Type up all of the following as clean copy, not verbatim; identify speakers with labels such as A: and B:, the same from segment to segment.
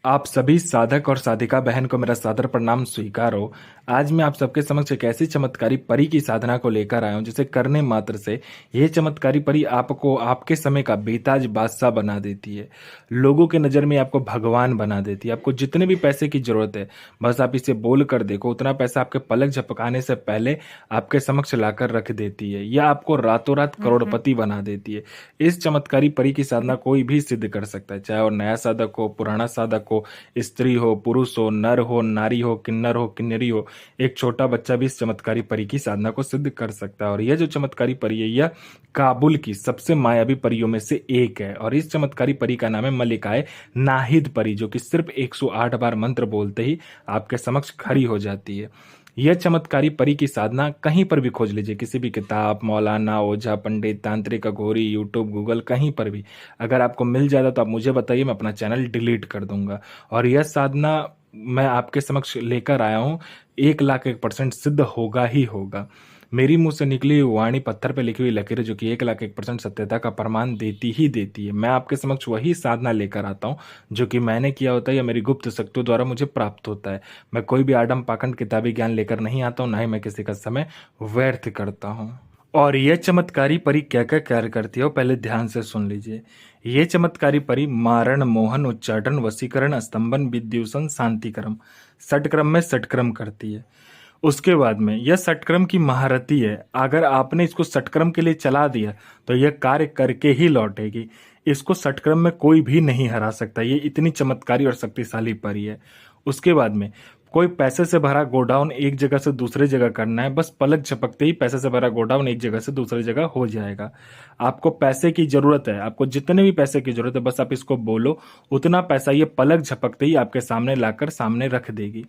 A: आप सभी साधक और साधिका बहन को मेरा सादर प्रणाम स्वीकार हो। आज मैं आप सबके समक्ष एक ऐसी चमत्कारी परी की साधना को लेकर आया हूं जिसे करने मात्र से यह चमत्कारी परी आपको आपके समय का बेताज बादशाह बना देती है। लोगों के नज़र में आपको भगवान बना देती है। आपको जितने भी पैसे की जरूरत है, बस आप इसे बोल कर देखो, उतना पैसा आपके पलक झपकाने से पहले आपके समक्ष लाकर रख देती है। यह आपको रातों रात करोड़पति बना देती है। इस चमत्कारी परी की साधना कोई भी सिद्ध कर सकता है, चाहे वो नया साधक हो, पुराना साधक हो, स्त्री हो, पुरुष हो, नर हो, नारी हो, किन्नर हो, किन्नरी हो। एक छोटा बच्चा भी इस चमत्कारी परी की साधना को सिद्ध कर सकता है। और यह जो चमत्कारी परी है, यह काबुल की सबसे मायावी परियों में से एक है। और इस चमत्कारी परी का नाम है मल्लिकाए नाहिद परी, जो कि सिर्फ 108 बार मंत्र बोलते ही आपके समक्ष खड़ी हो जाती है। यह चमत्कारी परी की साधना कहीं पर भी खोज लीजिए, किसी भी किताब, मौलाना, ओझा, पंडित, तांत्रिक, अघोरी, यूट्यूब, गूगल, कहीं पर भी अगर आपको मिल जाता तो आप मुझे बताइए, मैं अपना चैनल डिलीट कर दूंगा। और यह साधना मैं आपके समक्ष लेकर आया हूँ, 1,01% सिद्ध होगा ही होगा। मेरी मुंह से निकली हुई वाणी पत्थर पे लिखी हुई लकीरें जो कि 1,01% सत्यता का प्रमाण देती ही देती है। मैं आपके समक्ष वही साधना लेकर आता हूँ जो कि मैंने किया होता है या मेरी गुप्त शक्तियों द्वारा मुझे प्राप्त होता है। मैं कोई भी आडम पाखंड किताबी ज्ञान लेकर नहीं आता हूँ, ना ही मैं किसी का समय व्यर्थ करता हूँ। और यह चमत्कारी परी क्या क्या कार्य करती है वो पहले ध्यान से सुन लीजिए। ये चमत्कारी परी मारण, मोहन, उच्चाटन, वशीकरण, स्तंभन, विद्युषण, शांतिक्रम, षटक्रम में षटक्रम करती है। उसके बाद में यह षटक्रम की महारथी है। अगर आपने इसको षटक्रम के लिए चला दिया तो यह कार्य करके ही लौटेगी। इसको षटक्रम में कोई भी नहीं हरा सकता। ये इतनी चमत्कारी और शक्तिशाली परी है। उसके बाद में कोई पैसे से भरा गोडाउन एक जगह से दूसरे जगह करना है, बस पलक झपकते ही पैसे से भरा गोडाउन एक जगह से दूसरी जगह हो जाएगा। आपको पैसे की जरूरत है, आपको जितने भी पैसे की जरूरत है, बस आप इसको बोलो, उतना पैसा ये पलक झपकते ही आपके सामने लाकर सामने रख देगी।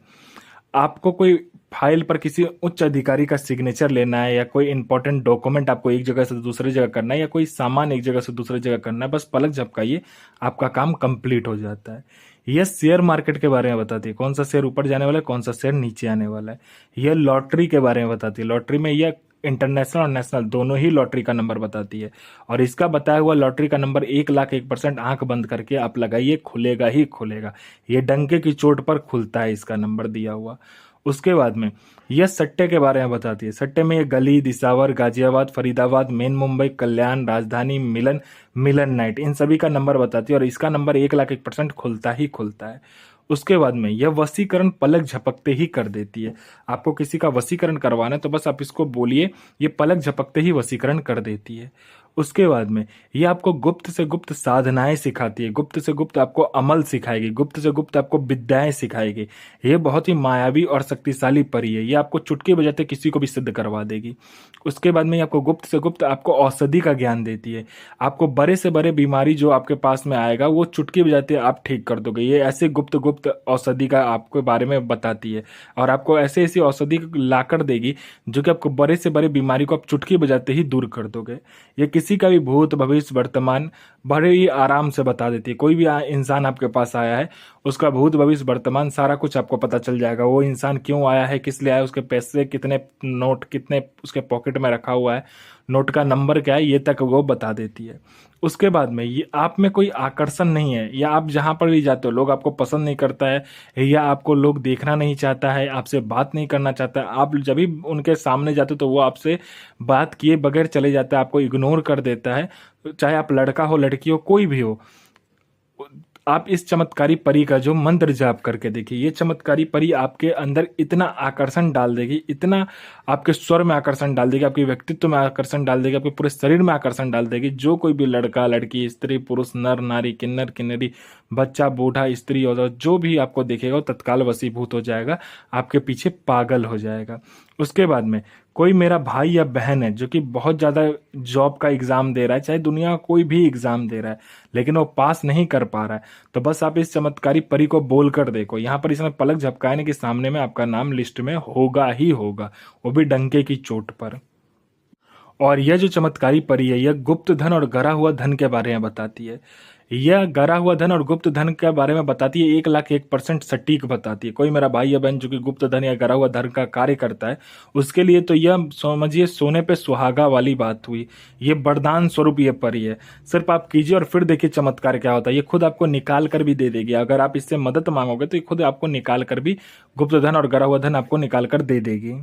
A: आपको कोई फाइल पर किसी उच्च अधिकारी का सिग्नेचर लेना है, या कोई इंपॉर्टेंट डॉक्यूमेंट आपको एक जगह से दूसरी जगह करना है, या कोई सामान एक जगह से दूसरी जगह करना है, बस पलक झपकाइए, आपका काम कंप्लीट हो जाता है। यह शेयर मार्केट के बारे में बताती है, कौन सा शेयर ऊपर जाने वाला है, कौन सा शेयर नीचे आने वाला है। यह लॉटरी के बारे में बताती है, लॉटरी में यह इंटरनेशनल और नेशनल दोनों ही लॉटरी का नंबर बताती है। और इसका बताया हुआ लॉटरी का नंबर 1,01% आंख बंद करके आप लगाइए, खुलेगा ही खुलेगा। ये डंके की चोट पर खुलता है, इसका नंबर दिया हुआ। उसके बाद में यह सट्टे के बारे में बताती है। सट्टे में ये गली, दिसावर, गाजियाबाद, फरीदाबाद, मेन मुंबई, कल्याण, राजधानी, मिलन, मिलन नाइट, इन सभी का नंबर बताती है। और इसका नंबर 1,01% खुलता ही खुलता है। उसके बाद में यह वशीकरण पलक झपकते ही कर देती है। आपको किसी का वशीकरण करवाना है तो बस आप इसको बोलिए, ये पलक झपकते ही वशीकरण कर देती है। उसके बाद में ये आपको गुप्त से गुप्त साधनाएं सिखाती है, गुप्त से गुप्त आपको अमल सिखाएगी, गुप्त से गुप्त आपको विद्याएं सिखाएगी। ये बहुत ही मायावी और शक्तिशाली परी है। ये आपको चुटकी बजाते किसी को भी सिद्ध करवा देगी। उसके बाद में ये आपको गुप्त से गुप्त आपको औषधि का ज्ञान देती है। आपको बड़े से बड़े बीमारी जो आपके पास में आएगा वो चुटकी बजाते आप ठीक कर दोगे। ये ऐसे गुप्त गुप्त औषधि का आपके बारे में बताती है। और आपको ऐसे ऐसी औषधि लाकर देगी जो कि आपको बड़े से बड़े बीमारी को आप चुटकी बजाते ही दूर कर दोगे। ये किसी का भी भूत, भविष्य, वर्तमान बड़े ही आराम से बता देती है। कोई भी इंसान आपके पास आया है, उसका भूत, भविष्य, वर्तमान सारा कुछ आपको पता चल जाएगा। वो इंसान क्यों आया है, किस लिए आया, उसके पैसे कितने, नोट कितने उसके पॉकेट में रखा हुआ है, नोट का नंबर क्या है, ये तक वो बता देती है। उसके बाद में ये आप में कोई आकर्षण नहीं है, या आप जहां पर भी जाते हो लोग आपको पसंद नहीं करता है, या आपको लोग देखना नहीं चाहता है, आपसे बात नहीं करना चाहता है, आप जब भी उनके सामने जाते हो तो वो आपसे बात किए बगैर चले जाता है, आपको इग्नोर कर देता है। चाहे आप लड़का हो, लड़की हो, कोई भी हो, आप इस चमत्कारी परी का जो मंत्र जाप करके देखिए। ये चमत्कारी परी आपके अंदर इतना आकर्षण डाल देगी, इतना आपके स्वर में आकर्षण डाल देगी, आपके व्यक्तित्व में आकर्षण डाल देगी, आपके पूरे शरीर में आकर्षण डाल देगी। जो कोई भी लड़का, लड़की, स्त्री, पुरुष, नर, नारी, किन्नर, किन्नरी, बच्चा, बूढ़ा, स्त्री और जो भी आपको देखेगा वो तत्काल वशीभूत हो जाएगा, आपके पीछे पागल हो जाएगा। उसके बाद में कोई मेरा भाई या बहन है जो कि बहुत ज़्यादा जॉब का एग्ज़ाम दे रहा है, चाहे दुनिया का कोई भी एग्ज़ाम दे रहा है, लेकिन वो पास नहीं कर पा रहा है, तो बस आप इस चमत्कारी परी को बोल कर देखो। यहाँ पर इसमें पलक झपकाने के सामने में आपका नाम लिस्ट में होगा ही होगा, वो भी डंके की चोट पर। और यह जो चमत्कारी परी है, यह गुप्त धन और गरा हुआ धन के बारे में बताती है। यह गरा हुआ धन और गुप्त धन के बारे में बताती है, 1,01% सटीक बताती है। कोई मेरा भाई या बहन जो कि गुप्त धन या गरा हुआ धन का कार्य करता है, उसके लिए तो यह समझिए सोने पे सुहागा वाली बात हुई। ये वरदान स्वरूप ये परी है। सिर्फ आप कीजिए और फिर देखिए चमत्कार क्या होता है। ये खुद आपको निकाल कर भी दे देगी। अगर आप इससे मदद मांगोगे तो ये खुद आपको निकाल कर भी गुप्त धन और गरा हुआ धन आपको निकाल कर दे देगी।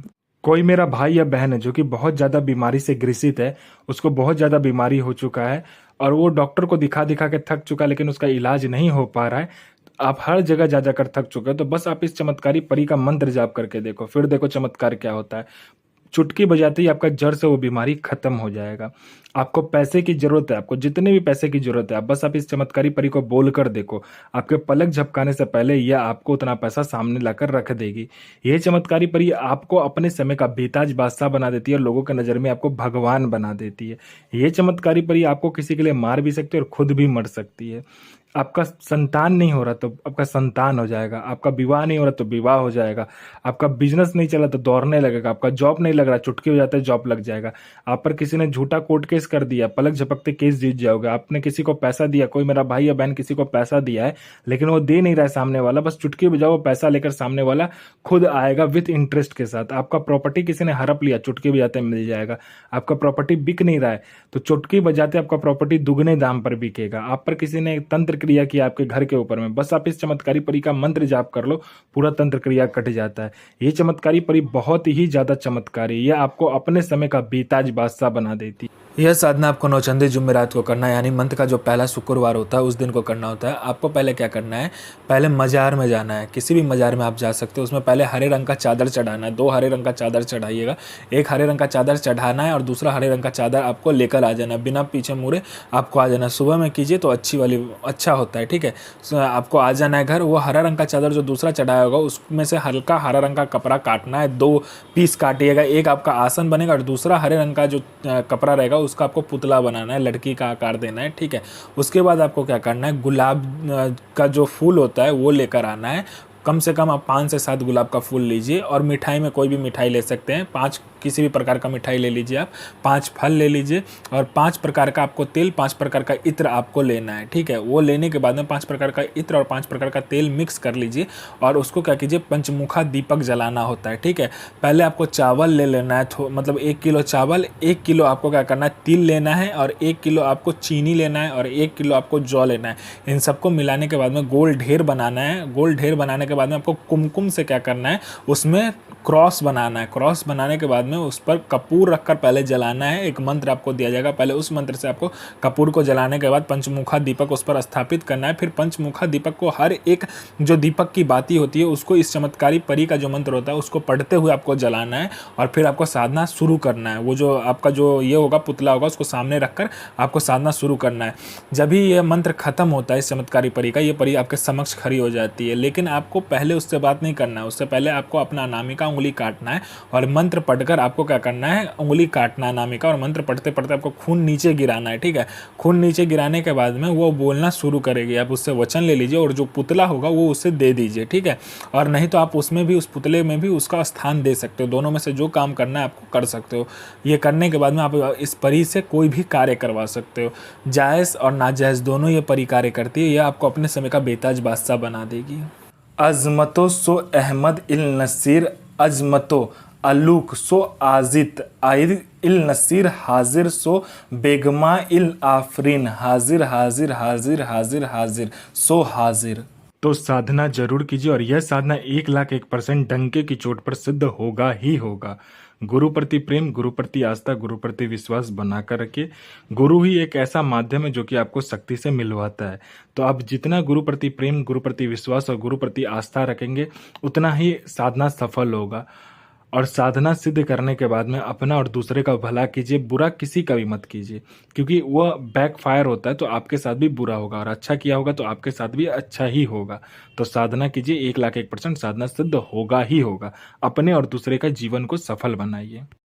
A: कोई मेरा भाई या बहन है जो कि बहुत ज़्यादा बीमारी से ग्रसित है, उसको बहुत ज़्यादा बीमारी हो चुका है और वो डॉक्टर को दिखा दिखा के थक चुका है, लेकिन उसका इलाज नहीं हो पा रहा है। आप हर जगह जा जाकर थक चुके हो, तो बस आप इस चमत्कारी परी का मंत्र जाप करके देखो, फिर देखो चमत्कार क्या होता है। चुटकी बजाते ही आपका जड़ से वो बीमारी खत्म हो जाएगा। आपको पैसे की जरूरत है, आपको जितने भी पैसे की जरूरत है, बस आप इस चमत्कारी परी को बोल कर देखो, आपके पलक झपकाने से पहले यह आपको उतना पैसा सामने लाकर रख देगी। यह चमत्कारी परी आपको अपने समय का बेताज बादशाह बना देती है और लोगों की नज़र में आपको भगवान बना देती है। यह चमत्कारी परी आपको किसी के लिए मार भी सकती है और खुद भी मर सकती है। आपका संतान नहीं हो रहा तो आपका संतान हो जाएगा, आपका विवाह नहीं हो रहा तो विवाह हो जाएगा, आपका बिजनेस नहीं चला तो दौड़ने लगेगा, आपका जॉब नहीं लग रहा, चुटकी हो जाता है जॉब लग जाएगा। आप पर किसी ने झूठा कोर्ट केस कर दिया, पलक झपकते केस जीत जाओगे। आपने किसी को पैसा दिया, कोई मेरा भाई या बहन किसी को पैसा दिया है लेकिन वो दे नहीं रहा है सामने वाला, बस चुटकी बजाओ, वो पैसा लेकर सामने वाला खुद आएगा विथ इंटरेस्ट के साथ। आपका प्रॉपर्टी किसी ने हड़प लिया, चुटकी बजाते मिल जाएगा। आपका प्रॉपर्टी बिक नहीं रहा है तो चुटकी बजाते आपका प्रॉपर्टी दुगने दाम पर बिकेगा। आप पर किसी ने तंत्र क्रिया किया आपके घर के ऊपर में, बस आप इस चमत्कारी परी का मंत्र जाप कर लो, पूरा तंत्र क्रिया कट जाता है। ये चमत्कारी परी बहुत ही ज्यादा चमत्कारी है, यह आपको अपने समय का बेताज बादशाह बना देती है।
B: यह साधना आपको नौचंदी जुमेरात को करना है, यानी मंथ का जो पहला शुक्रवार होता है उस दिन को करना होता है। आपको पहले क्या करना है, पहले मजार में जाना है। किसी भी मजार में आप जा सकते हो, उसमें पहले हरे रंग का चादर चढ़ाना है। 2 हरे रंग का चादर चढ़ाइएगा, एक हरे रंग का चादर चढ़ाना है और दूसरा हरे रंग का चादर आपको लेकर आ जाना है। बिना पीछे मुड़े आपको आ जाना है। सुबह में कीजिए तो अच्छा होता है, ठीक है। आपको आ जाना है घर, वो हरा रंग का चादर जो दूसरा चढ़ाया होगा उसमें से हल्का हरा रंग का कपड़ा काटना है, 2 पीस काटिएगा। एक आपका आसन बनेगा और दूसरा हरे रंग का जो कपड़ा रहेगा उसका आपको पुतला बनाना है, लड़की का आकार देना है, ठीक है। उसके बाद आपको क्या करना है, गुलाब का जो फूल होता है वो लेकर आना है। कम से कम आप 5 से 7 गुलाब का फूल लीजिए और मिठाई में कोई भी मिठाई ले सकते हैं। 5 किसी भी प्रकार का मिठाई ले लीजिए आप, 5 फल ले लीजिए और 5 प्रकार का आपको तेल, 5 प्रकार का इत्र आपको लेना है, ठीक है। वो लेने के बाद में 5 प्रकार का इत्र और 5 प्रकार का तेल मिक्स कर लीजिए और उसको क्या कीजिए, पंचमुखा दीपक जलाना होता है, ठीक है। पहले आपको चावल ले लेना है, मतलब 1 किलो चावल, 1 किलो आपको क्या करना है, तिल लेना है और 1 किलो आपको चीनी लेना है और 1 किलो आपको जौ लेना है। इन सबको मिलाने के बाद में गोल ढेर बनाना है। गोल ढेर बनाने के बाद में आपको कुमकुम से क्या करना है, उसमें क्रॉस बनाना है। क्रॉस बनाने के बाद में उस पर कपूर रखकर पहले जलाना है। एक मंत्र आपको दिया जाएगा, पहले उस मंत्र से आपको कपूर को जलाने के बाद पंचमुखा दीपक उस पर स्थापित करना है। फिर पंचमुखा दीपक को हर एक जो दीपक की बाती होती है उसको इस चमत्कारी परी का जो मंत्र होता है उसको पढ़ते हुए आपको जलाना है और फिर आपको साधना शुरू करना है। वो जो आपका जो ये होगा पुतला होगा उसको सामने रखकर आपको साधना शुरू करना है। जब भी ये मंत्र खत्म होता है इस चमत्कारी परी का, ये परी आपके समक्ष खड़ी हो जाती है। लेकिन आपको पहले उससे बात नहीं करना है, उससे पहले आपको अपना अनामिका उंगली काटना है और मंत्र पढ़कर आपको क्या करना है, उंगली काटना अनामिका और मंत्र पढ़ते पढ़ते आपको खून नीचे गिराना है, ठीक है। खून नीचे गिराने के बाद में वो बोलना शुरू करेगी, आप उससे वचन ले लीजिए और जो पुतला होगा वो उससे दे दीजिए, ठीक है। और नहीं तो आप उसमें भी, उस पुतले में भी उसका स्थान दे सकते हो। दोनों में से जो काम करना है आपको कर सकते हो। ये करने के बाद में आप इस परी से कोई भी कार्य करवा सकते हो। जायज़ और नाजायज़ दोनों ये परी कार्य करती है। यह आपको अपने समय का बेताज बादशाह बना देगी।
A: अजमतो सो अहमद इल नसीर, अजमतो अलूक सो आजित आइद इल नसीर, हाजिर सो बेगमा इल आफरीन, हाजिर हाजिर हाजिर हाजिर हाजिर सो हाजिर। तो साधना जरूर कीजिए और यह साधना 1,01% डंके की चोट पर सिद्ध होगा ही होगा। गुरु प्रति प्रेम, गुरु प्रति आस्था, गुरु प्रति विश्वास बनाकर रखिए। गुरु ही एक ऐसा माध्यम है जो कि आपको शक्ति से मिलवाता है। तो आप जितना गुरु प्रति प्रेम, गुरु प्रति विश्वास और गुरु प्रति आस्था रखेंगे उतना ही साधना सफल होगा। और साधना सिद्ध करने के बाद में अपना और दूसरे का भला कीजिए, बुरा किसी का भी मत कीजिए, क्योंकि वह बैकफायर होता है तो आपके साथ भी बुरा होगा और अच्छा किया होगा तो आपके साथ भी अच्छा ही होगा। तो साधना कीजिए, 1,01% साधना सिद्ध होगा ही होगा। अपने और दूसरे का जीवन को सफल बनाइए।